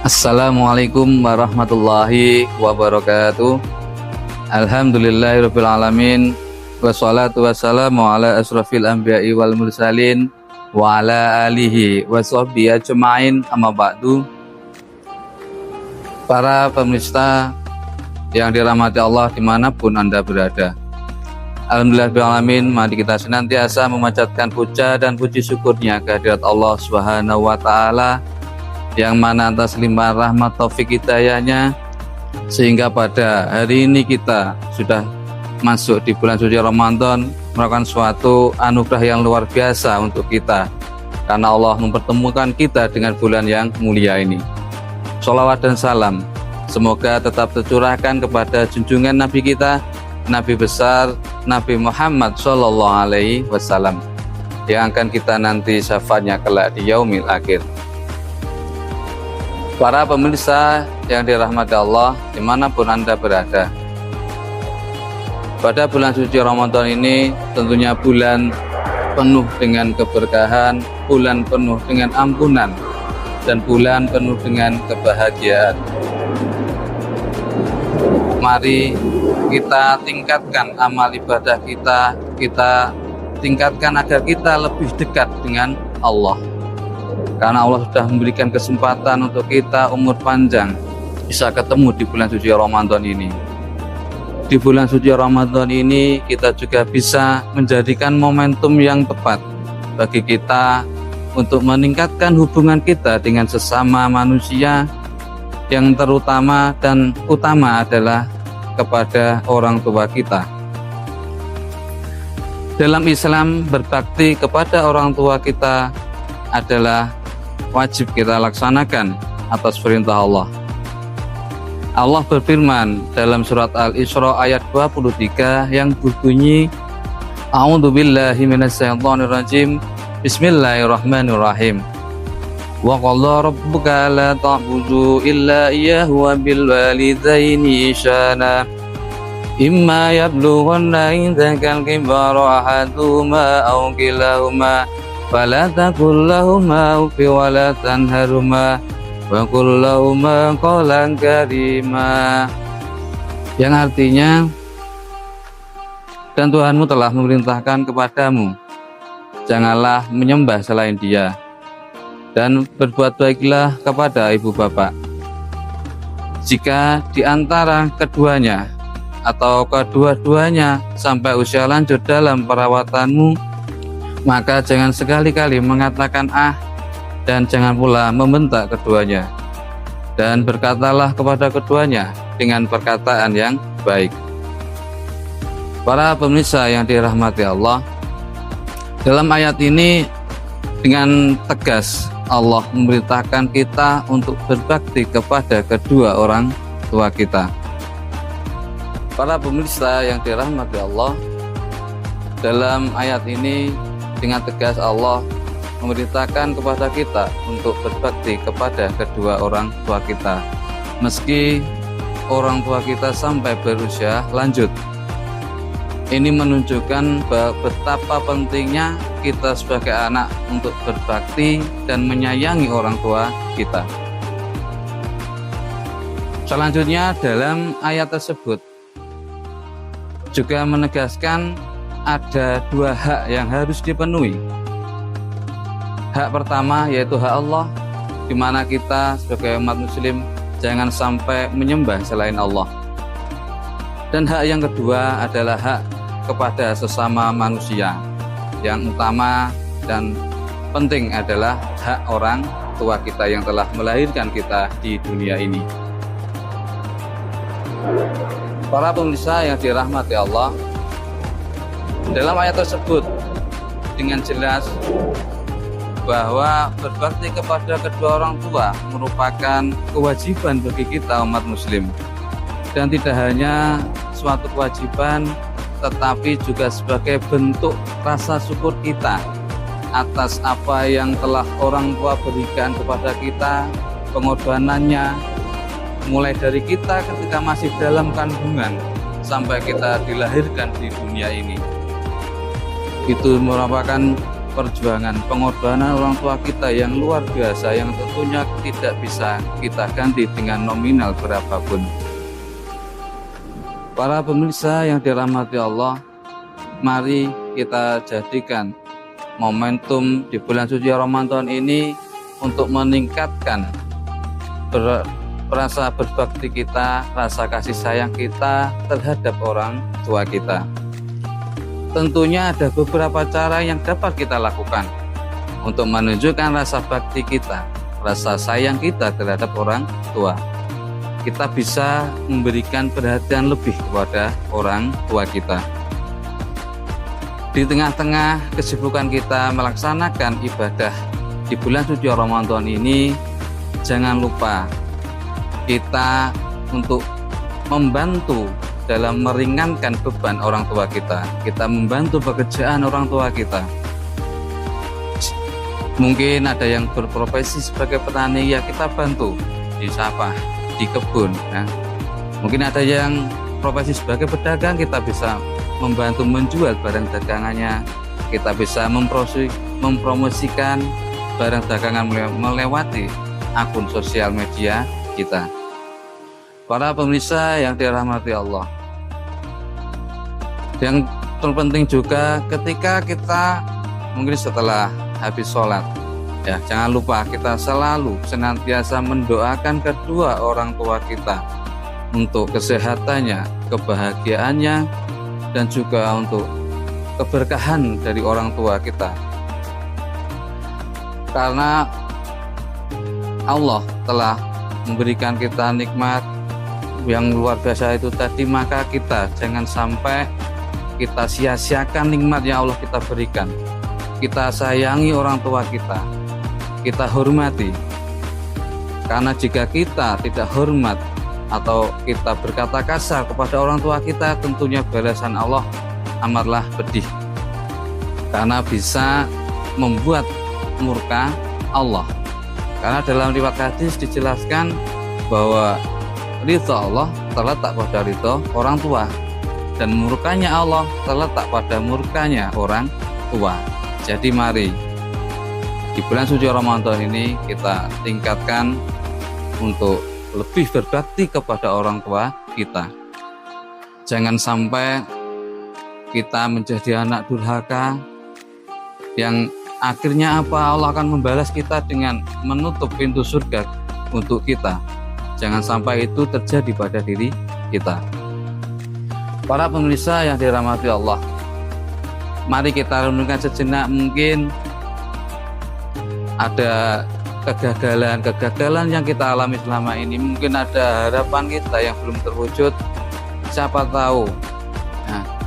Assalamualaikum warahmatullahi wabarakatuh. Alhamdulillahirabbil alamin. Wassalatu wassalamu ala asrofil anbiya'i wal mursalin wa ala alihi wa sahbihi ajma'in, amma ba'du. Para pemirsa yang dirahmati Allah dimanapun Anda berada, alhamdulillahirabbil alamin, mari kita senantiasa memanjatkan puja dan puji syukurnya kehadirat Allah Subhanahu wa taala, yang mana atas limpah rahmat taufik hidayahnya sehingga pada hari ini kita sudah masuk di bulan suci Ramadan, merupakan suatu anugerah yang luar biasa untuk kita karena Allah mempertemukan kita dengan bulan yang mulia ini. Sholawat dan salam semoga tetap tercurahkan kepada junjungan Nabi kita, Nabi besar Nabi Muhammad SAW, yang akan kita nanti syafaatnya kelak di yaumil akhir. Para pemirsa yang dirahmati Allah dimanapun Anda berada, pada bulan suci Ramadan ini tentunya bulan penuh dengan keberkahan, bulan penuh dengan ampunan, dan bulan penuh dengan kebahagiaan. Mari kita tingkatkan amal ibadah kita tingkatkan agar kita lebih dekat dengan Allah. Karena Allah sudah memberikan kesempatan untuk kita umur panjang bisa ketemu di bulan suci Ramadan ini. Di bulan suci Ramadan ini kita juga bisa menjadikan momentum yang tepat bagi kita untuk meningkatkan hubungan kita dengan sesama manusia, yang terutama dan utama adalah kepada orang tua kita. Dalam Islam, berbakti kepada orang tua kita adalah wajib kita laksanakan atas perintah Allah. Allah berfirman dalam surat Al-Isra ayat 23 yang berbunyi, A'udzubillahi minasyaitonirrajim, Bismillahirrahmanirrahim. Wa qala rabbuka la ta'budu illa iyyahu wa bil walidaini ihsana. Imma yablughanna indaka al-kibara ahaduhuma aw kilahuma fala taqul lahumā uff wa la tanharhumā wa qul lahumā qawlan karīmā, yang artinya, dan Tuhanmu telah memerintahkan kepadamu, janganlah menyembah selain Dia, dan berbuat baiklah kepada ibu bapak. Jika di antara keduanya atau kedua-duanya sampai usia lanjut dalam perawatanmu, maka jangan sekali-kali mengatakan dan jangan pula membentak keduanya, dan berkatalah kepada keduanya dengan perkataan yang baik. Para pemirsa yang dirahmati Allah, dalam ayat ini dengan tegas Allah memerintahkan kita untuk berbakti kepada kedua orang tua kita. Para pemirsa yang dirahmati Allah, dalam ayat ini dengan tegas Allah memerintahkan kepada kita untuk berbakti kepada kedua orang tua kita, meski orang tua kita sampai berusia lanjut. Ini menunjukkan betapa pentingnya kita sebagai anak untuk berbakti dan menyayangi orang tua kita. Selanjutnya dalam ayat tersebut juga menegaskan ada dua hak yang harus dipenuhi. Hak pertama yaitu hak Allah, di mana kita sebagai umat muslim jangan sampai menyembah selain Allah. Dan hak yang kedua adalah hak kepada sesama manusia. Yang utama dan penting adalah hak orang tua kita yang telah melahirkan kita di dunia ini. Para pemirsa yang dirahmati Allah, dalam ayat tersebut dengan jelas bahwa berbakti kepada kedua orang tua merupakan kewajiban bagi kita umat muslim, dan tidak hanya suatu kewajiban tetapi juga sebagai bentuk rasa syukur kita atas apa yang telah orang tua berikan kepada kita, pengorbanannya mulai dari kita ketika masih dalam kandungan sampai kita dilahirkan di dunia ini. Itu merupakan perjuangan pengorbanan orang tua kita yang luar biasa, yang tentunya tidak bisa kita ganti dengan nominal berapapun. Para pemirsa yang dirahmati Allah, mari kita jadikan momentum di bulan suci Ramadan ini untuk meningkatkan rasa berbakti kita, rasa kasih sayang kita terhadap orang tua kita. Tentunya ada beberapa cara yang dapat kita lakukan untuk menunjukkan rasa bakti kita, rasa sayang kita terhadap orang tua. Kita bisa memberikan perhatian lebih kepada orang tua kita. Di tengah-tengah kesibukan kita melaksanakan ibadah di bulan suci Ramadan ini, jangan lupa kita untuk membantu dalam meringankan beban orang tua kita. Kita membantu pekerjaan orang tua kita. Mungkin ada yang berprofesi sebagai petani, ya kita bantu di sawah, di kebun ya. Mungkin ada yang profesi sebagai pedagang, kita bisa membantu menjual barang dagangannya. Kita bisa mempromosikan barang dagangan melewati akun sosial media kita. Para pemirsa yang dirahmati Allah, yang terpenting juga ketika kita mungkin setelah habis sholat, ya jangan lupa kita selalu senantiasa mendoakan kedua orang tua kita untuk kesehatannya, kebahagiaannya, dan juga untuk keberkahan dari orang tua kita. Karena Allah telah memberikan kita nikmat yang luar biasa itu tadi, maka kita jangan sampai kita sia-siakan nikmat yang Allah kita berikan. Kita sayangi orang tua kita, kita hormati. Karena jika kita tidak hormat atau kita berkata kasar kepada orang tua kita, tentunya balasan Allah amatlah pedih, karena bisa membuat murka Allah. Karena dalam riwayat hadis dijelaskan bahwa ridha Allah terletak pada ridha orang tua, dan murkanya Allah terletak pada murkanya orang tua. Jadi mari di bulan suci Ramadan ini kita tingkatkan untuk lebih berbakti kepada orang tua kita. Jangan sampai kita menjadi anak durhaka yang akhirnya apa, Allah akan membalas kita dengan menutup pintu surga untuk kita. Jangan sampai itu terjadi pada diri kita. Para pemirsa yang dirahmati Allah, mari kita renungkan sejenak. Mungkin ada kegagalan yang kita alami selama ini, mungkin ada harapan kita yang belum terwujud. Siapa tahu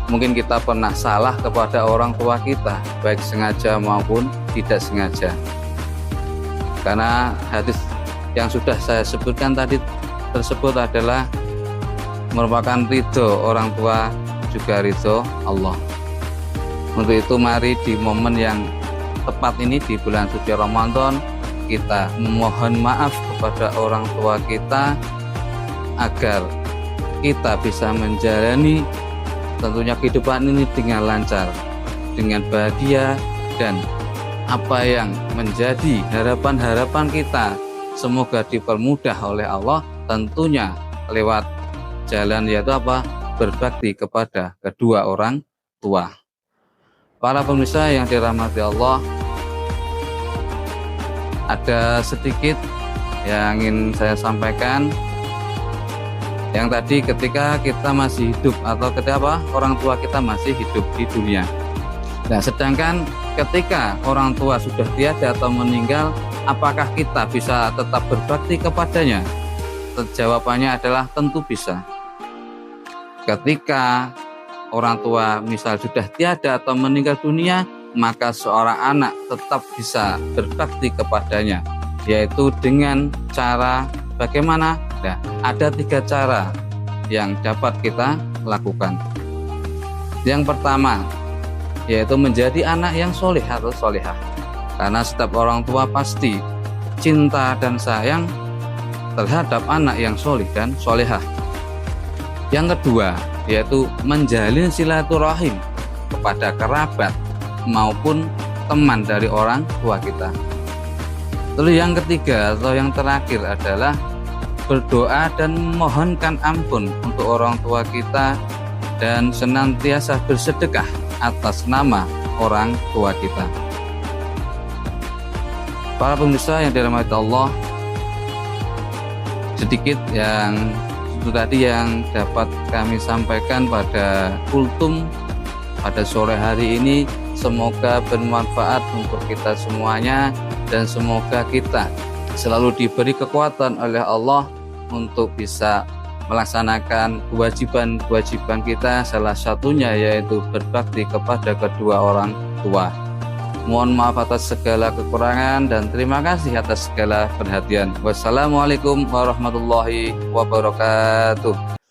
mungkin kita pernah salah kepada orang tua kita, baik sengaja maupun tidak sengaja. Karena hadis yang sudah saya sebutkan tadi tersebut adalah merupakan ridho orang tua juga ridho Allah. Untuk itu mari di momen yang tepat ini di bulan suci Ramadan, kita memohon maaf kepada orang tua kita agar kita bisa menjalani tentunya kehidupan ini dengan lancar, dengan bahagia, dan apa yang menjadi harapan-harapan kita semoga dipermudah oleh Allah, tentunya lewat jalan yaitu apa? Berbakti kepada kedua orang tua. Para pemirsa yang dirahmati Allah, ada sedikit yang ingin saya sampaikan. Yang tadi ketika kita masih hidup atau ketika orang tua kita masih hidup di dunia. Nah, sedangkan ketika orang tua sudah tiada atau meninggal, apakah kita bisa tetap berbakti kepadanya? Jawabannya adalah tentu bisa. Ketika orang tua misal sudah tiada atau meninggal dunia, maka seorang anak tetap bisa berbakti kepadanya, yaitu dengan cara bagaimana? Nah, ada 3 cara yang dapat kita lakukan. Yang pertama, yaitu menjadi anak yang soleh atau solehah. Karena setiap orang tua pasti cinta dan sayang terhadap anak yang soleh dan solehah. Yang kedua, yaitu menjalin silaturahim kepada kerabat maupun teman dari orang tua kita. Lalu yang ketiga atau yang terakhir adalah berdoa dan mohonkan ampun untuk orang tua kita dan senantiasa bersedekah atas nama orang tua kita. Para pemirsa yang dirahmati Allah, sedikit yang itu tadi yang dapat kami sampaikan pada kultum pada sore hari ini. Semoga bermanfaat untuk kita semuanya dan semoga kita selalu diberi kekuatan oleh Allah untuk bisa melaksanakan kewajiban-kewajiban kita, salah satunya yaitu berbakti kepada kedua orang tua. Mohon maaf atas segala kekurangan dan terima kasih atas segala perhatian. Wassalamualaikum warahmatullahi wabarakatuh.